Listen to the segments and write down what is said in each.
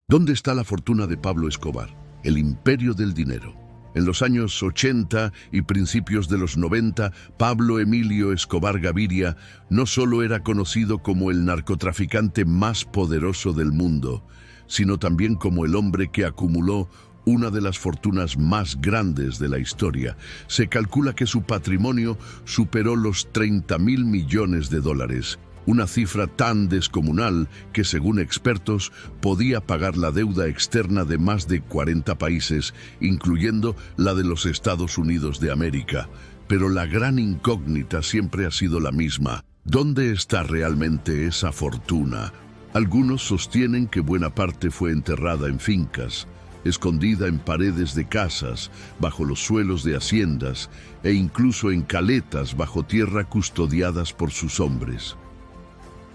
¿Dónde está la fortuna de Pablo Escobar? El imperio del dinero. En los años 80 y principios de los 90, Pablo Emilio Escobar Gaviria no solo era conocido como el narcotraficante más poderoso del mundo, sino también como el hombre que acumuló una de las fortunas más grandes de la historia. Se calcula que su patrimonio superó los 30.000 millones de dólares. Una cifra tan descomunal que, según expertos, podía pagar la deuda externa de más de 40 países, incluyendo la de los Estados Unidos de América. Pero la gran incógnita siempre ha sido la misma. ¿Dónde está realmente esa fortuna? Algunos sostienen que buena parte fue enterrada en fincas, escondida en paredes de casas, bajo los suelos de haciendas e incluso en caletas bajo tierra custodiadas por sus hombres.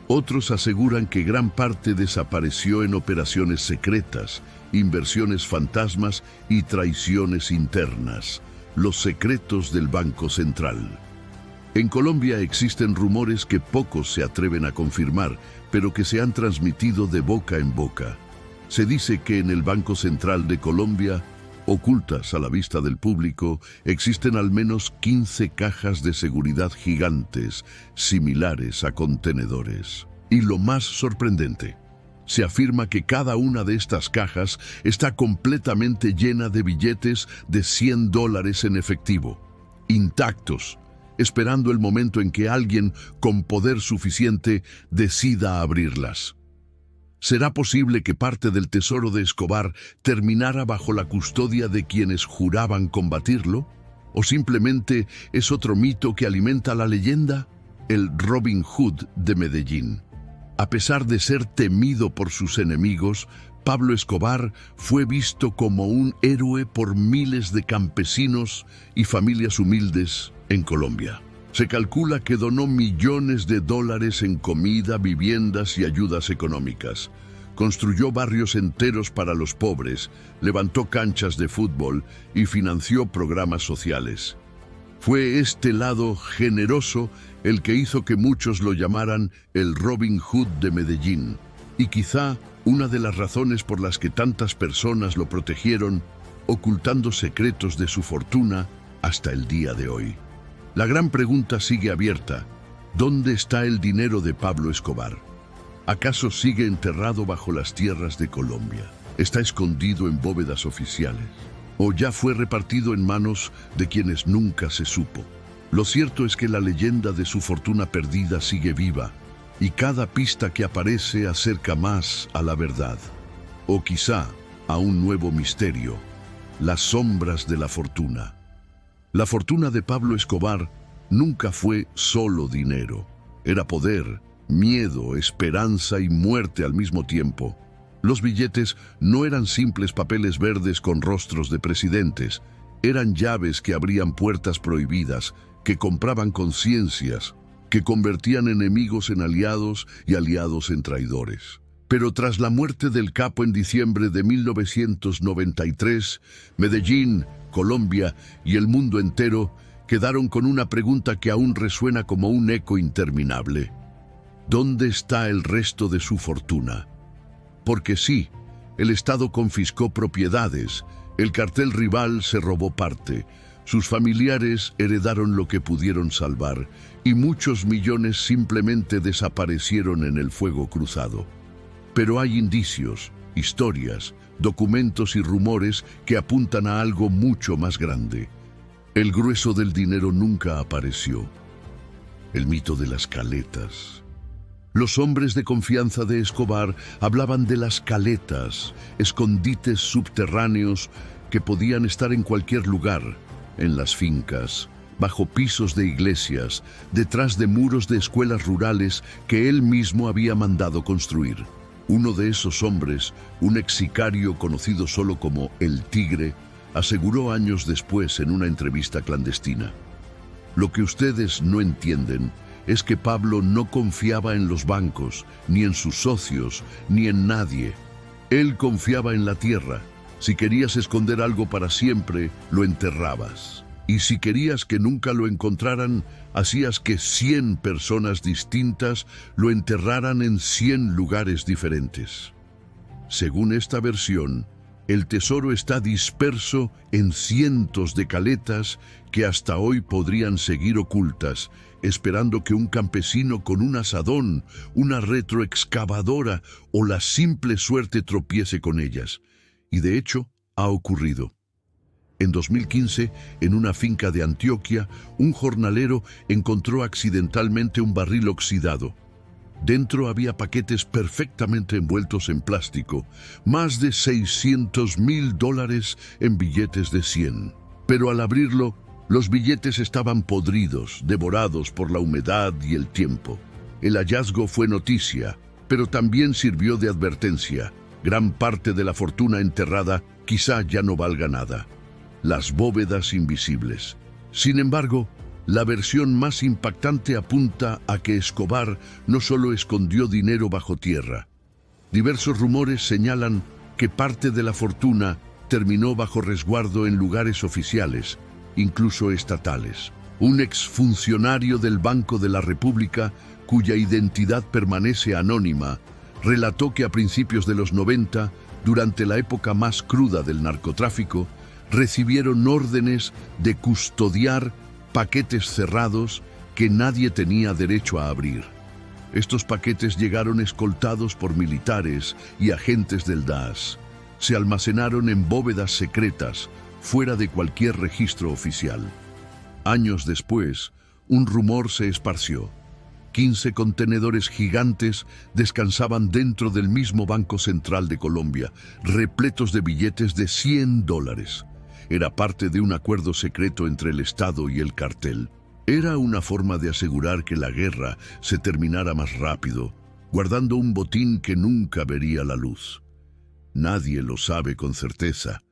Otros aseguran que gran parte desapareció en operaciones secretas, inversiones fantasmas y traiciones internas, los secretos del Banco Central. En Colombia existen rumores que pocos se atreven a confirmar, pero que se han transmitido de boca en boca. Se dice que en el Banco Central de Colombia, ocultas a la vista del público, existen al menos 15 cajas de seguridad gigantes, similares a contenedores. Y lo más sorprendente, se afirma que cada una de estas cajas está completamente llena de billetes de $100 en efectivo, intactos, esperando el momento en que alguien con poder suficiente decida abrirlas. ¿Será posible que parte del tesoro de Escobar terminara bajo la custodia de quienes juraban combatirlo? ¿O simplemente es otro mito que alimenta la leyenda? El Robin Hood de Medellín. A pesar de ser temido por sus enemigos, Pablo Escobar fue visto como un héroe por miles de campesinos y familias humildes en Colombia. Se calcula que donó millones de dólares en comida, viviendas y ayudas económicas. Construyó barrios enteros para los pobres, levantó canchas de fútbol y financió programas sociales. Fue este lado generoso el que hizo que muchos lo llamaran el Robin Hood de Medellín, y quizá una de las razones por las que tantas personas lo protegieron, ocultando secretos de su fortuna hasta el día de hoy. La gran pregunta sigue abierta. ¿Dónde está el dinero de Pablo Escobar? ¿Acaso sigue enterrado bajo las tierras de Colombia? ¿Está escondido en bóvedas oficiales? ¿O ya fue repartido en manos de quienes nunca se supo? Lo cierto es que la leyenda de su fortuna perdida sigue viva, y cada pista que aparece acerca más a la verdad. O quizá a un nuevo misterio, las sombras de la fortuna. La fortuna de Pablo Escobar nunca fue solo dinero. Era poder, miedo, esperanza y muerte al mismo tiempo. Los billetes no eran simples papeles verdes con rostros de presidentes. Eran llaves que abrían puertas prohibidas, que compraban conciencias, que convertían enemigos en aliados y aliados en traidores. Pero tras la muerte del capo en diciembre de 1993, Medellín, Colombia y el mundo entero quedaron con una pregunta que aún resuena como un eco interminable. ¿Dónde está el resto de su fortuna? Porque sí, el Estado confiscó propiedades, el cartel rival se robó parte, sus familiares heredaron lo que pudieron salvar y muchos millones simplemente desaparecieron en el fuego cruzado. Pero hay indicios, historias, documentos y rumores que apuntan a algo mucho más grande. El grueso del dinero nunca apareció. El mito de las caletas. Los hombres de confianza de Escobar hablaban de las caletas, escondites subterráneos que podían estar en cualquier lugar, en las fincas, bajo pisos de iglesias, detrás de muros de escuelas rurales que él mismo había mandado construir. Uno de esos hombres, un ex sicario conocido solo como El Tigre, aseguró años después en una entrevista clandestina: «Lo que ustedes no entienden es que Pablo no confiaba en los bancos, ni en sus socios, ni en nadie. Él confiaba en la tierra. Si querías esconder algo para siempre, lo enterrabas. Y si querías que nunca lo encontraran, hacías que 100 personas distintas lo enterraran en 100 lugares diferentes». Según esta versión, el tesoro está disperso en cientos de caletas que hasta hoy podrían seguir ocultas, esperando que un campesino con un asadón, una retroexcavadora o la simple suerte tropiece con ellas. Y de hecho, ha ocurrido. En 2015, en una finca de Antioquia, un jornalero encontró accidentalmente un barril oxidado. Dentro había paquetes perfectamente envueltos en plástico, más de $600,000 en billetes de 100. Pero al abrirlo, los billetes estaban podridos, devorados por la humedad y el tiempo. El hallazgo fue noticia, pero también sirvió de advertencia. Gran parte de la fortuna enterrada quizá ya no valga nada. Las bóvedas invisibles. Sin embargo, la versión más impactante apunta a que Escobar no solo escondió dinero bajo tierra. Diversos rumores señalan que parte de la fortuna terminó bajo resguardo en lugares oficiales, incluso estatales. Un exfuncionario del Banco de la República, cuya identidad permanece anónima, relató que a principios de los 90, durante la época más cruda del narcotráfico, recibieron órdenes de custodiar paquetes cerrados que nadie tenía derecho a abrir. Estos paquetes llegaron escoltados por militares y agentes del DAS. Se almacenaron en bóvedas secretas, fuera de cualquier registro oficial. Años después, un rumor se esparció. 15 contenedores gigantes descansaban dentro del mismo Banco Central de Colombia, repletos de billetes de $100. Era parte de un acuerdo secreto entre el Estado y el cartel. Era una forma de asegurar que la guerra se terminara más rápido, guardando un botín que nunca vería la luz. Nadie lo sabe con certeza.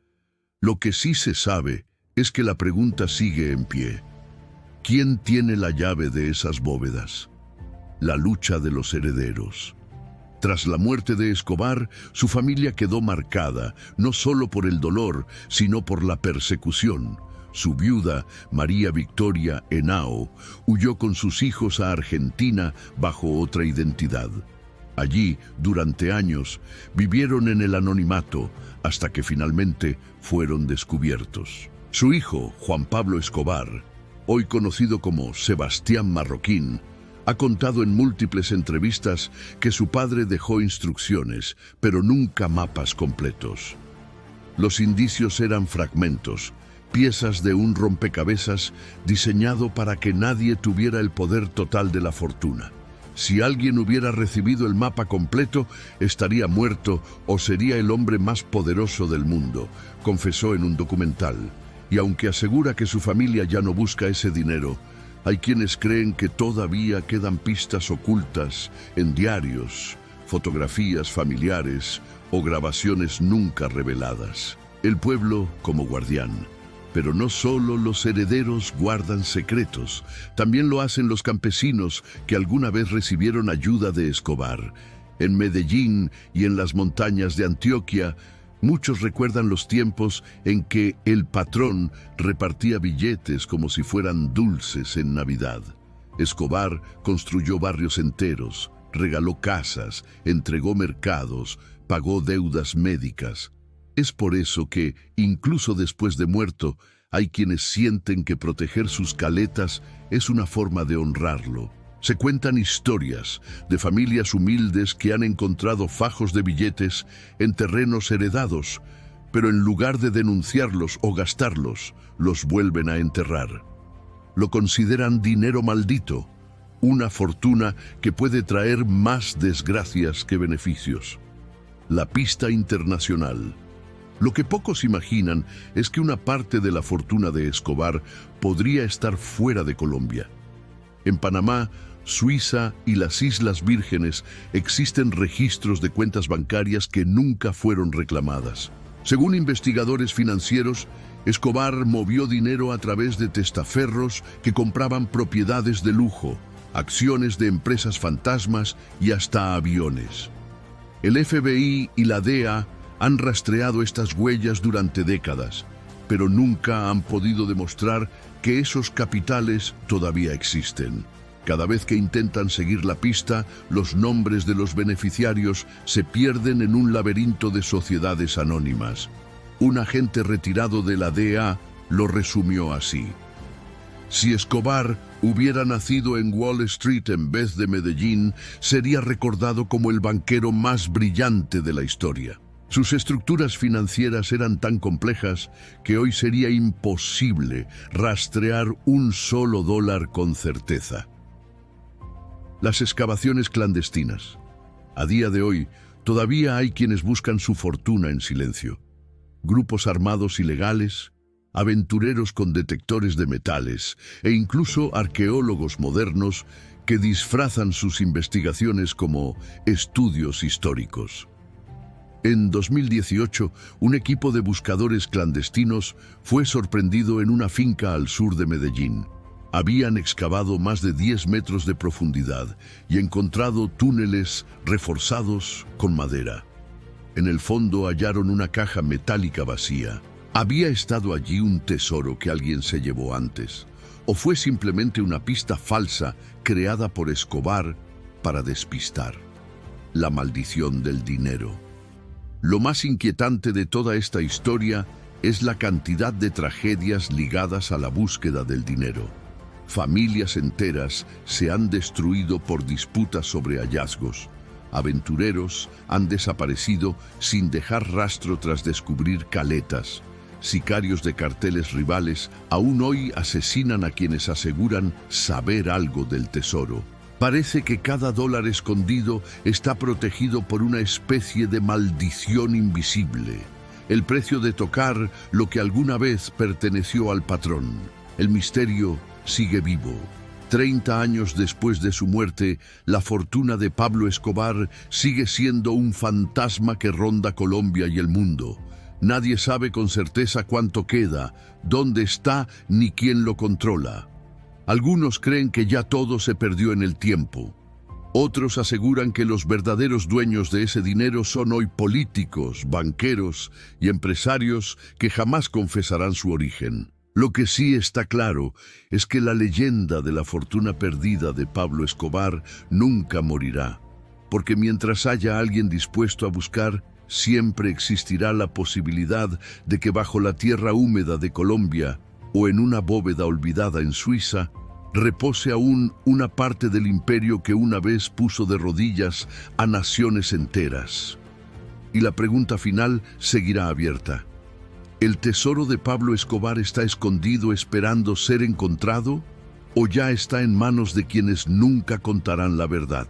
Lo que sí se sabe es que la pregunta sigue en pie. ¿Quién tiene la llave de esas bóvedas? La lucha de los herederos. Tras la muerte de Escobar, su familia quedó marcada, no solo por el dolor, sino por la persecución. Su viuda, María Victoria Henao, huyó con sus hijos a Argentina bajo otra identidad. Allí, durante años, vivieron en el anonimato, hasta que finalmente fueron descubiertos. Su hijo, Juan Pablo Escobar, hoy conocido como Sebastián Marroquín, ha contado en múltiples entrevistas que su padre dejó instrucciones, pero nunca mapas completos. Los indicios eran fragmentos, piezas de un rompecabezas diseñado para que nadie tuviera el poder total de la fortuna. Si alguien hubiera recibido el mapa completo, estaría muerto o sería el hombre más poderoso del mundo, confesó en un documental. Y aunque asegura que su familia ya no busca ese dinero, hay quienes creen que todavía quedan pistas ocultas en diarios, fotografías familiares o grabaciones nunca reveladas. El pueblo como guardián. Pero no solo los herederos guardan secretos, también lo hacen los campesinos que alguna vez recibieron ayuda de Escobar. En Medellín y en las montañas de Antioquia, muchos recuerdan los tiempos en que el patrón repartía billetes como si fueran dulces en Navidad. Escobar construyó barrios enteros, regaló casas, entregó mercados, pagó deudas médicas. Es por eso que, incluso después de muerto, hay quienes sienten que proteger sus caletas es una forma de honrarlo. Se cuentan historias de familias humildes que han encontrado fajos de billetes en terrenos heredados, pero en lugar de denunciarlos o gastarlos, los vuelven a enterrar. Lo consideran dinero maldito, una fortuna que puede traer más desgracias que beneficios. La pista internacional. Lo que pocos imaginan es que una parte de la fortuna de Escobar podría estar fuera de Colombia. En Panamá, Suiza y las Islas Vírgenes existen registros de cuentas bancarias que nunca fueron reclamadas. Según investigadores financieros, Escobar movió dinero a través de testaferros que compraban propiedades de lujo, acciones de empresas fantasmas y hasta aviones. El FBI y la DEA han rastreado estas huellas durante décadas, pero nunca han podido demostrar que esos capitales todavía existen. Cada vez que intentan seguir la pista, los nombres de los beneficiarios se pierden en un laberinto de sociedades anónimas. Un agente retirado de la DEA lo resumió así: si Escobar hubiera nacido en Wall Street en vez de Medellín, sería recordado como el banquero más brillante de la historia. Sus estructuras financieras eran tan complejas que hoy sería imposible rastrear un solo dólar con certeza. Las excavaciones clandestinas. A día de hoy, todavía hay quienes buscan su fortuna en silencio. Grupos armados ilegales, aventureros con detectores de metales e incluso arqueólogos modernos que disfrazan sus investigaciones como estudios históricos. En 2018, un equipo de buscadores clandestinos fue sorprendido en una finca al sur de Medellín. Habían excavado más de 10 metros de profundidad y encontrado túneles reforzados con madera. En el fondo hallaron una caja metálica vacía. ¿Había estado allí un tesoro que alguien se llevó antes? ¿O fue simplemente una pista falsa creada por Escobar para despistar? La maldición del dinero. Lo más inquietante de toda esta historia es la cantidad de tragedias ligadas a la búsqueda del dinero. Familias enteras se han destruido por disputas sobre hallazgos. Aventureros han desaparecido sin dejar rastro tras descubrir caletas. Sicarios de carteles rivales aún hoy asesinan a quienes aseguran saber algo del tesoro. Parece que cada dólar escondido está protegido por una especie de maldición invisible. El precio de tocar lo que alguna vez perteneció al patrón. El misterio sigue vivo. 30 años después de su muerte, la fortuna de Pablo Escobar sigue siendo un fantasma que ronda Colombia y el mundo. Nadie sabe con certeza cuánto queda, dónde está ni quién lo controla. Algunos creen que ya todo se perdió en el tiempo. Otros aseguran que los verdaderos dueños de ese dinero son hoy políticos, banqueros y empresarios que jamás confesarán su origen. Lo que sí está claro es que la leyenda de la fortuna perdida de Pablo Escobar nunca morirá, porque mientras haya alguien dispuesto a buscar, siempre existirá la posibilidad de que bajo la tierra húmeda de Colombia o en una bóveda olvidada en Suiza, repose aún una parte del imperio que una vez puso de rodillas a naciones enteras. Y la pregunta final seguirá abierta. ¿El tesoro de Pablo Escobar está escondido esperando ser encontrado o ya está en manos de quienes nunca contarán la verdad?